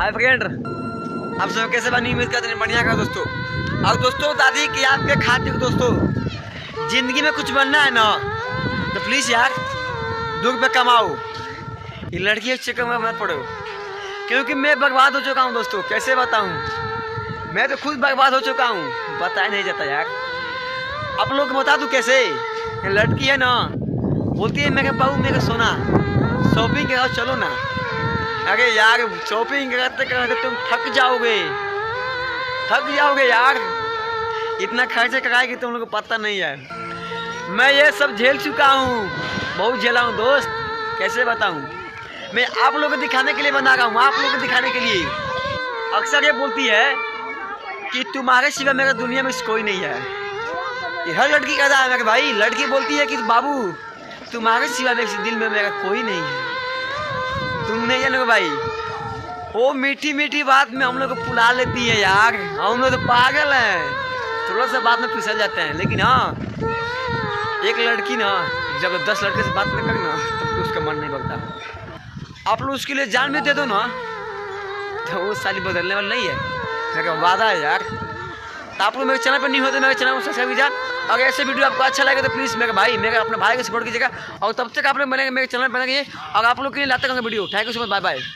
Hi friend, आप सब कैसे बनी? उम्मीद करते हैं बढ़िया का दोस्तों। और दोस्तों दादी कि आपके खातिर दोस्तों जिंदगी में कुछ बनना है ना तो प्लीज़ यार 2 रुपये कमाओ। ये लड़की के चक्कर में मत पड़ो, क्योंकि मैं बर्बाद हो चुका हूँ दोस्तों। कैसे बताऊँ, मैं तो खुद बर्बाद हो चुका हूँ, बताया नहीं जाता यार। आप लोग को बता दूँ कैसे। ये लड़की है ना, बोलती है मेरे बहू मेरे सोना शॉपिंग के चलो ना। अरे यार शॉपिंग करते करते तुम थक जाओगे यार। इतना खर्चे कराएगी तुम लोग को पता नहीं है। मैं ये सब झेल चुका हूँ, बहुत झेला हूँ दोस्त। कैसे बताऊँ, मैं आप लोगों को दिखाने के लिए बना रहा हूँ, आप लोगों को दिखाने के लिए। अक्सर ये बोलती है कि तुम्हारे सिवा मेरा दुनिया में कोई नहीं है। ये हर लड़की कहता है मेरे भाई। लड़की बोलती है कि बाबू तुम्हारे सिवा मेरे दिल में मेरा कोई नहीं है। तुम नहीं जानोगे भाई, वो मीठी मीठी बात में हम लोग को पुला लेती है यार। हम लोग तो पागल हैं, थोड़ा सा बात में फिसल जाते हैं। लेकिन हाँ, एक लड़की ना जब 10 लड़के से बात नहीं करी ना तब तो उसका मन नहीं बढ़ता। आप लोग उसके लिए जान भी दे दो ना तो वो साली बदलने वाली नहीं है, मेरा वादा है यार। तो आप लोग मेरे चैनल पर नहीं होते, मेरे चैनल को सब्सक्राइब कीजिए। अगर ऐसे वीडियो आपको अच्छा लगे तो प्लीज़ मेरे भाई, मेरे अपने भाई को सपोर्ट कीजिएगा। और तब तक आप लोग मेरे चैनल पर बने रहिए और आप लोग के लिए लाते रहेंगे video. Thank you so much, bye bye.